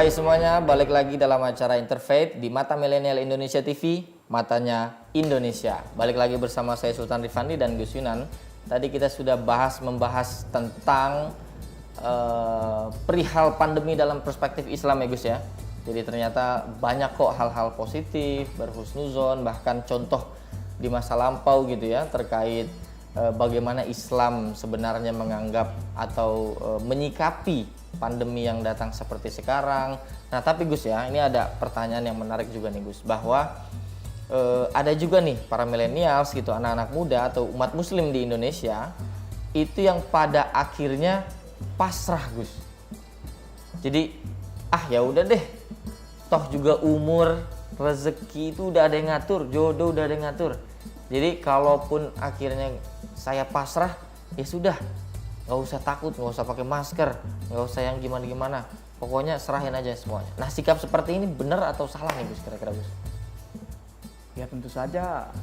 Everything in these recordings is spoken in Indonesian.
Hai semuanya, balik lagi dalam acara Interfaith di Mata Milenial Indonesia TV, matanya Indonesia. Balik lagi bersama saya Sultan Rifandi dan Gus Yunan. Tadi kita sudah membahas tentang perihal pandemi dalam perspektif Islam ya Gus ya. Jadi ternyata banyak kok hal-hal positif, berhusnuzon, bahkan contoh di masa lampau gitu ya terkait bagaimana Islam sebenarnya menganggap atau menyikapi pandemi yang datang seperti sekarang. Nah tapi Gus ya, ini ada pertanyaan yang menarik juga nih Gus, bahwa ada juga nih para millennials gitu, anak-anak muda atau umat muslim di Indonesia itu yang pada akhirnya pasrah Gus. Jadi ya udah deh, toh juga umur, rezeki itu udah ada yang ngatur, jodoh udah ada yang ngatur. Jadi kalaupun akhirnya saya pasrah, ya sudah, nggak usah takut, nggak usah pakai masker, nggak usah yang gimana-gimana, pokoknya serahin aja semuanya. Nah sikap seperti ini benar atau salah nih Gus kira-kira Gus? Ya tentu saja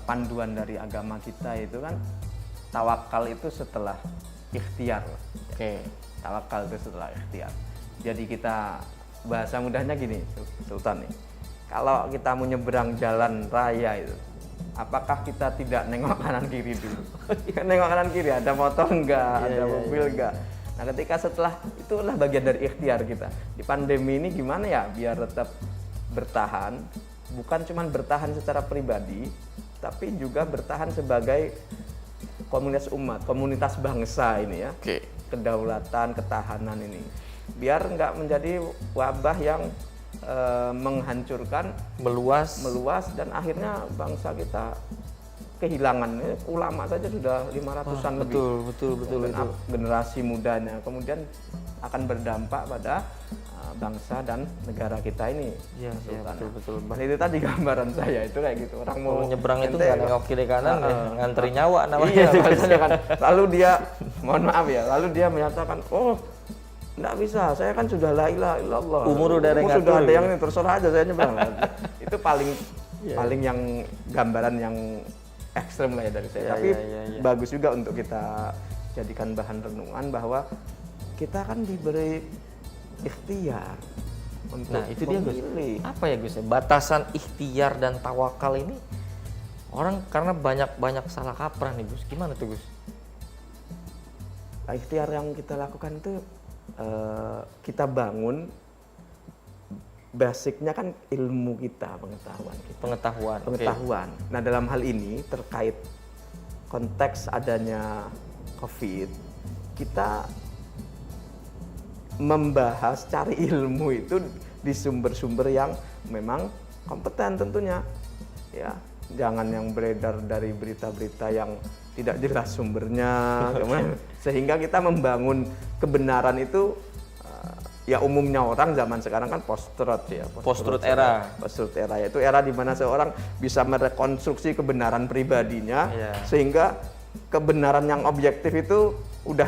panduan dari agama kita itu kan tawakal itu setelah ikhtiar. Oke. Tawakal itu setelah ikhtiar. Jadi kita bahasa mudahnya gini Sultan nih, kalau kita mau nyeberang jalan raya itu, apakah kita tidak nengok kanan kiri dulu? Nengok kanan kiri, ada motor enggak, ada mobil enggak. Nah ketika setelah, itulah bagian dari ikhtiar kita. Di pandemi ini gimana ya biar tetap bertahan, bukan cuma bertahan secara pribadi, tapi juga bertahan sebagai komunitas umat, komunitas bangsa ini ya. Kedaulatan, ketahanan ini. Biar enggak menjadi wabah yang menghancurkan, meluas dan akhirnya bangsa kita kehilangan. Ulama saja sudah 500-an lebih. Betul. Generasi mudanya kemudian akan berdampak pada bangsa dan negara kita ini. Iya, betul. Nah, itu tadi gambaran saya itu kayak gitu. Orang mau nyebrang itu nggak nengok kiri kanan, ngantri nyawa namanya. Iya, itu kan. Lalu dia, mohon maaf ya, lalu dia menyatakan, nggak bisa, saya kan sudah la ilaha illallah. Umur udah ada yang sudah ada yang ini, terserah aja saya nyebrang. Itu paling yang gambaran yang ekstrem lah ya dari saya. Tapi bagus juga untuk kita jadikan bahan renungan bahwa kita kan diberi ikhtiar untuk itu dia Gus. Apa ya Gus ya? Batasan ikhtiar dan tawakal ini orang karena banyak salah kaprah nih Gus. Gimana tuh Gus? Ikhtiar yang kita lakukan itu kita bangun basicnya kan ilmu kita, pengetahuan. Okay. Nah dalam hal ini terkait konteks adanya COVID, kita membahas cari ilmu itu di sumber-sumber yang memang kompeten tentunya ya, jangan yang beredar dari berita-berita yang tidak jelas sumbernya. Sehingga kita membangun kebenaran itu ya umumnya orang zaman sekarang kan post-truth ya, post-truth era yaitu era di mana seorang bisa merekonstruksi kebenaran pribadinya sehingga kebenaran yang objektif itu udah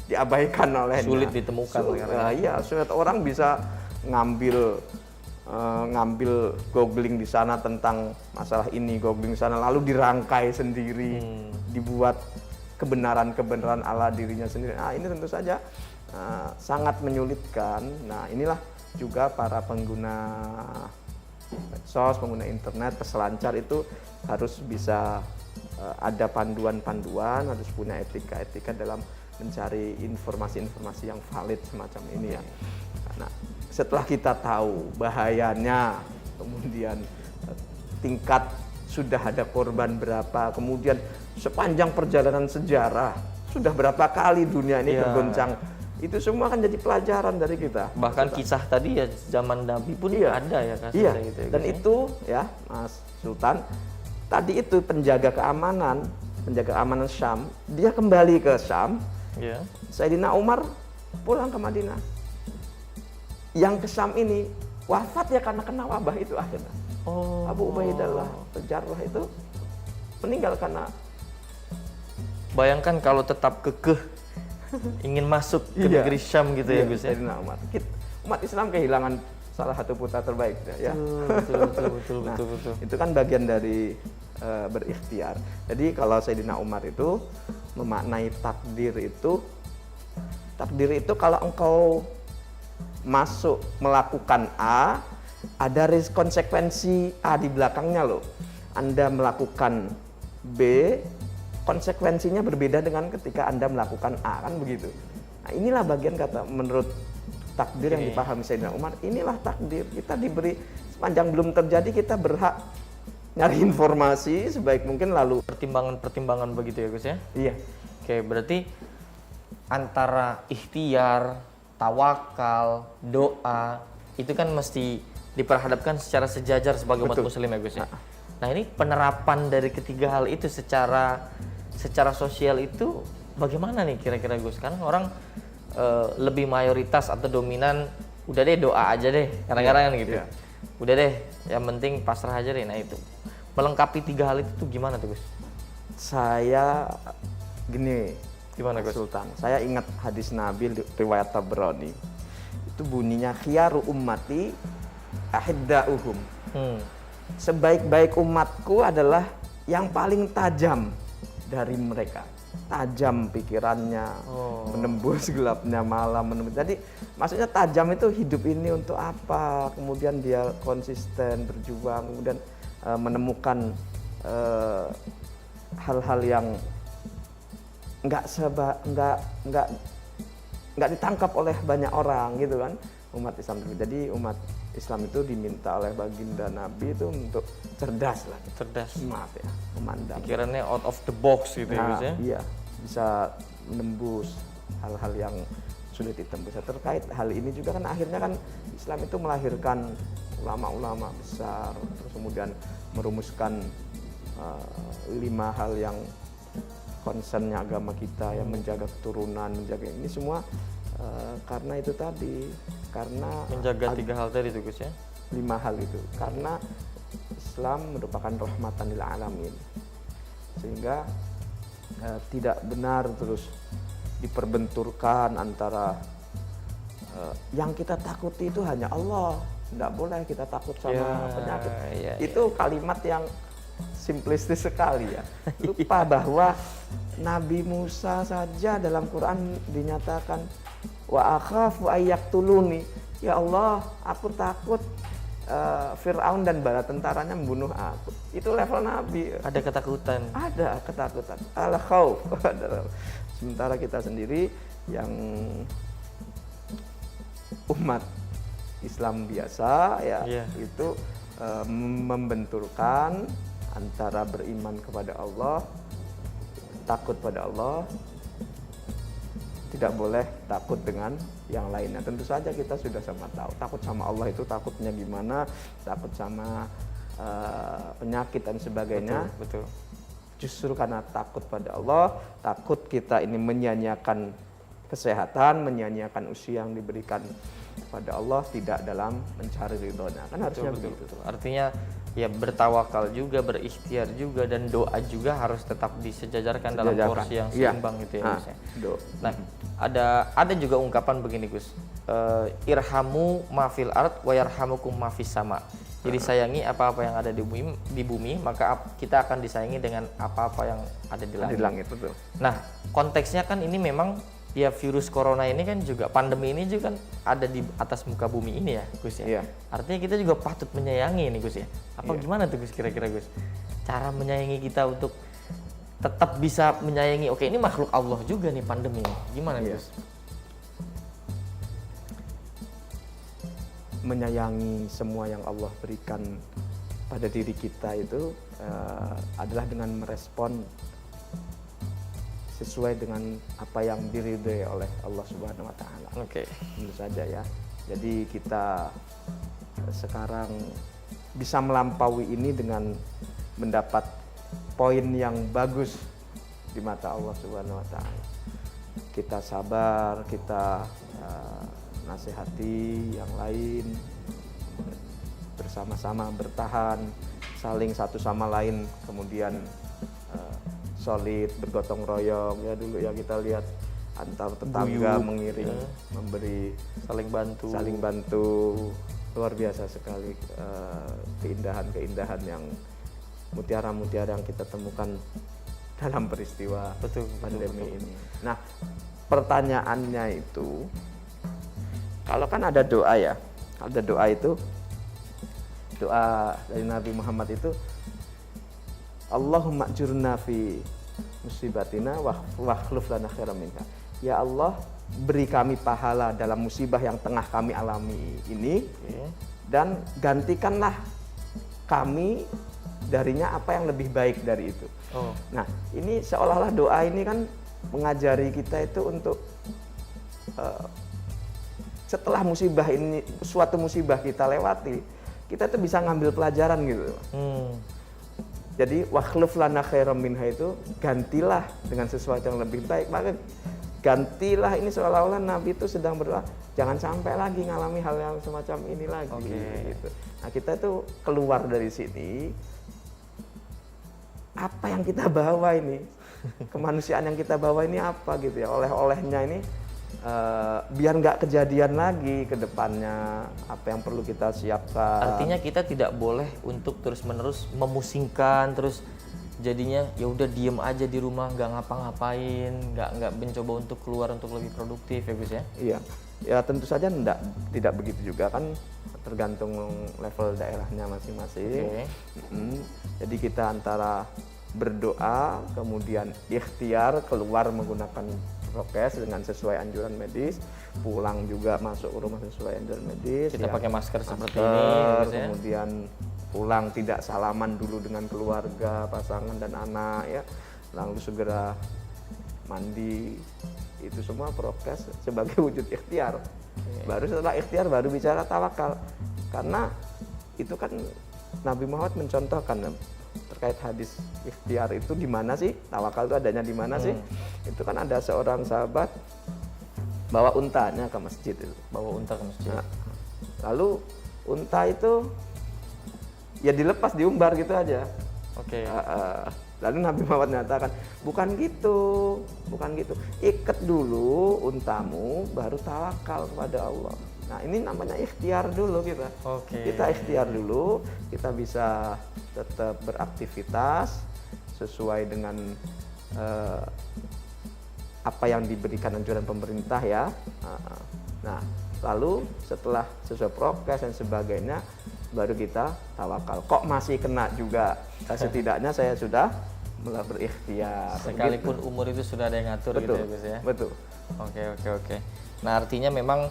diabaikan olehnya. Sulit ditemukan. Sulit. Orang bisa ngambil googling di sana tentang masalah ini, googling di sana, lalu dirangkai sendiri, dibuat kebenaran ala dirinya sendiri. Nah ini tentu saja sangat menyulitkan. Nah inilah juga para pengguna medsos, pengguna internet, peselancar itu harus bisa ada panduan-panduan, harus punya etika-etika dalam mencari informasi-informasi yang valid semacam ini ya. Nah, setelah kita tahu bahayanya, kemudian tingkat sudah ada korban berapa, kemudian sepanjang perjalanan sejarah sudah berapa kali dunia ini tergoncang, itu semua kan jadi pelajaran dari kita. Bahkan kisah tadi ya zaman Nabi pun ada ya kasusnya gitu ya. Dan itu ya Mas Sultan, tadi itu penjaga keamanan Syam, dia kembali ke Syam. Sayyidina Umar pulang ke Madinah. Yang ke Syam ini wafat ya karena kena wabah itu akhirnya. Abu Ubaidah Al-Jarrah itu meninggal karena. Bayangkan kalau tetap kekeh ingin masuk ke negeri Syam gitu ya Gus ya. Sayyidina Umar. Umat Islam kehilangan salah satu putra terbaik ya. Betul. Itu kan bagian dari berikhtiar. Jadi kalau Sayyidina Umar itu memaknai takdir itu kalau engkau masuk melakukan A, ada konsekuensi A di belakangnya loh. Anda melakukan B, konsekuensinya berbeda dengan ketika Anda melakukan A, kan begitu. Nah, inilah bagian kata menurut takdir yang dipahami Sayyidina Umar. Inilah takdir, kita diberi sepanjang belum terjadi kita berhak nyari informasi sebaik mungkin lalu Pertimbangan-pertimbangan begitu ya Gus ya? iya. Oke, berarti antara ikhtiar, tawakal, doa itu kan mesti diperhadapkan secara sejajar sebagai umat muslim ya Gus ya. Nah, ini penerapan dari ketiga hal itu secara sosial itu bagaimana nih kira-kira Gus? Kan orang lebih mayoritas atau dominan udah deh doa aja deh, kadang-kadang kan gitu. Udah deh, yang penting pasrah aja deh. Nah, itu melengkapi tiga hal itu tuh gimana tuh Gus? Saya gini, Gimana Gus? Sultan, saya ingat hadis Nabi riwayat Tabrani. Itu bunyinya khiyaru ummati ahiddauhum. Sebaik-baik umatku adalah yang paling tajam dari mereka. Tajam pikirannya, menembus gelapnya malam. Jadi maksudnya tajam itu hidup ini untuk apa? Kemudian dia konsisten berjuang, kemudian menemukan hal-hal yang nggak ditangkap oleh banyak orang gitu kan, umat Islam. Jadi umat Islam itu diminta oleh baginda Nabi itu untuk cerdas lah, smart ya, memandang. Pikirannya out of the box gitu ya Gus ya? Iya, bisa menembus hal-hal yang sulit ditembus. Terkait hal ini juga kan akhirnya kan Islam itu melahirkan ulama-ulama besar, terus kemudian merumuskan 5 hal yang concernnya agama kita, yang menjaga keturunan, menjaga ini semua karena itu tadi, karena Menjaga 3 hal tadi tuh Gus ya? 5 hal itu, karena Islam merupakan rahmatan lil alamin, sehingga tidak benar terus diperbenturkan antara yang kita takuti itu hanya Allah, tidak boleh kita takut sama penyakit. Itu kalimat yang simplistis sekali ya. Lupa bahwa Nabi Musa saja dalam Quran dinyatakan wa akhafu ayyaqtuluni. Ya Allah, aku takut Fir'aun dan bala tentaranya membunuh aku. Itu level Nabi. Ada ketakutan. Ada ketakutan. Al-khauf. Sementara kita sendiri yang umat Islam biasa ya, itu membenturkan antara beriman kepada Allah, takut pada Allah, tidak boleh takut dengan yang lainnya. Tentu saja kita sudah sama tahu, takut sama Allah itu takutnya gimana, takut sama penyakit dan sebagainya. Betul. Justru karena takut pada Allah, takut kita ini menyia-nyiakan kesehatan, menyia-nyiakan usia yang diberikan kepada Allah, tidak dalam mencari ridhonya. Kan harusnya begitu. Artinya ya bertawakal juga, berikhtiar juga, dan doa juga harus tetap disejajarkan dalam porsi yang seimbang gitu ya Gus. Nah, ada juga ungkapan begini Gus. Irhamu ma fil ard wa yarhamukum ma fis sama. Jadi sayangi apa-apa yang ada di bumi, maka kita akan disayangi dengan apa-apa yang ada di langit. Di langit, betul. Nah, konteksnya kan ini memang ya virus corona ini kan juga, pandemi ini juga kan ada di atas muka bumi ini ya Gus ya. Artinya kita juga patut menyayangi nih Gus ya. Apa gimana tuh Gus kira-kira Gus? Cara menyayangi kita untuk tetap bisa menyayangi, oke ini makhluk Allah juga nih pandemi. Gimana Gus? Menyayangi semua yang Allah berikan pada diri kita itu adalah dengan merespon sesuai dengan apa yang diridhoi oleh Allah Subhanahu wa taala. Tentu saja ya. Jadi kita sekarang bisa melampaui ini dengan mendapat poin yang bagus di mata Allah Subhanahu wa taala. Kita sabar, kita nasihati yang lain, bersama-sama bertahan, saling satu sama lain, kemudian solid, bergotong royong ya. Dulu ya kita lihat antar tetangga mengiring, memberi, saling bantu, luar biasa sekali keindahan-keindahan yang mutiara-mutiara yang kita temukan dalam peristiwa pandemi ini. Nah, pertanyaannya itu Kalau kan ada doa ya, ada doa itu, doa dari Nabi Muhammad itu, Allahumma ajurna fi musibatina wa akhlif lana khairan minha. Ya Allah, beri kami pahala dalam musibah yang tengah kami alami ini, dan gantikanlah kami darinya apa yang lebih baik dari itu. Nah, ini seolah-olah doa ini kan mengajari kita itu untuk setelah musibah ini, suatu musibah kita lewati, kita tuh bisa ngambil pelajaran gitu. Jadi wakhluf lana khairam minha itu, gantilah dengan sesuatu yang lebih baik. Maka gantilah ini seolah-olah Nabi itu sedang berdoa, jangan sampai lagi ngalami hal yang semacam ini lagi. Gitu. Nah, kita tuh keluar dari sini, apa yang kita bawa ini, kemanusiaan yang kita bawa ini apa gitu ya, oleh-olehnya ini. Biar nggak kejadian lagi ke depannya, apa yang perlu kita siapkan. Artinya kita tidak boleh untuk terus-menerus memusingkan, terus jadinya ya udah diem aja di rumah, nggak ngapa-ngapain, nggak mencoba untuk keluar untuk lebih produktif ya Gus ya? Iya, ya tentu saja tidak begitu juga kan, tergantung level daerahnya masing-masing. Jadi kita antara berdoa, kemudian ikhtiar keluar menggunakan prokes dengan sesuai anjuran medis, pulang juga masuk ke rumah sesuai anjuran medis. Kita ya, pakai masker seperti ini, kemudian pulang tidak salaman dulu dengan keluarga, pasangan dan anak ya, lalu segera mandi. Itu semua prokes sebagai wujud ikhtiar. Baru setelah ikhtiar baru bicara tawakal, karena itu kan Nabi Muhammad mencontohkan terkait hadis ikhtiar itu di mana sih, tawakal itu adanya di mana sih. Itu kan ada seorang sahabat bawa untanya ke masjid itu. Bawa unta ke masjid. Nah, lalu unta itu ya dilepas, diumbar gitu aja. Lalu Nabi Muhammad menyatakan, bukan gitu, ikat dulu untamu baru tawakal kepada Allah. Nah, ini namanya ikhtiar dulu kita. Kita ikhtiar dulu, kita bisa tetap beraktivitas sesuai dengan apa yang diberikan anjuran pemerintah ya. Nah, lalu setelah sesuai prokes dan sebagainya, baru kita tawakal. Kok masih kena juga? Setidaknya saya sudah mulai berikhtiar. Sekalipun umur itu sudah ada yang ngatur. Betul, gitu ya Gus ya? Betul. Oke. Nah, artinya memang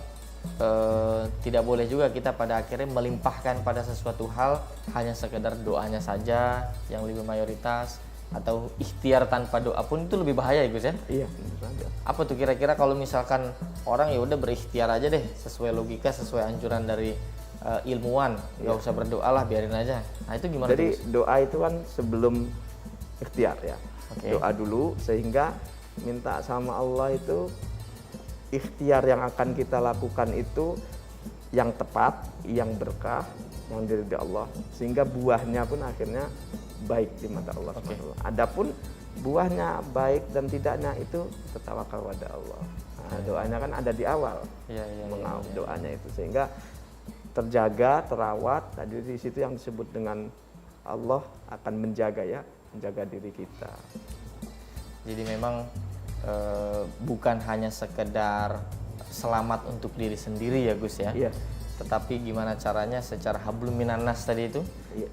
tidak boleh juga kita pada akhirnya melimpahkan pada sesuatu hal hanya sekedar doanya saja yang lebih mayoritas, atau ikhtiar tanpa doa pun itu lebih bahaya ya Gus ya? Iya, tentu saja. Apa tuh kira-kira kalau misalkan orang ya udah berikhtiar aja deh sesuai logika, sesuai anjuran dari ilmuwan, nggak usah berdoa lah, biarin aja. Nah, itu gimana? Jadi tuh, doa itu kan sebelum ikhtiar ya. Doa dulu, sehingga minta sama Allah itu ikhtiar yang akan kita lakukan itu yang tepat, yang berkah, yang diridhoi Allah, sehingga buahnya pun akhirnya baik di mata Allah SWT. Adapun buahnya baik dan tidaknya itu tawakal kepada Allah. Nah, doanya kan ada di awal, doanya itu, sehingga terjaga, terawat. Tadi di situ yang disebut dengan Allah akan menjaga diri kita. Jadi memang bukan hanya sekedar selamat untuk diri sendiri ya Gus ya, tetapi gimana caranya secara hablum minan nas tadi itu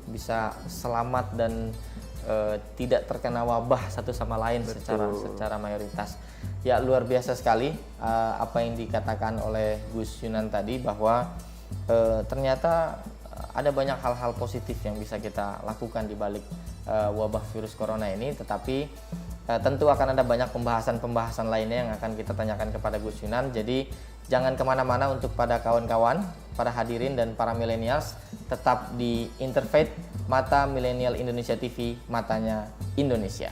bisa selamat dan tidak terkena wabah satu sama lain. secara mayoritas. Ya, luar biasa sekali apa yang dikatakan oleh Gus Yunan tadi, bahwa ternyata ada banyak hal-hal positif yang bisa kita lakukan di balik wabah virus corona ini, tetapi tentu akan ada banyak pembahasan lainnya yang akan kita tanyakan kepada Gus Yunan. Jadi jangan kemana-mana untuk pada kawan-kawan, para hadirin dan para millennials, tetap di Interfaith Mata Milenial Indonesia TV, matanya Indonesia.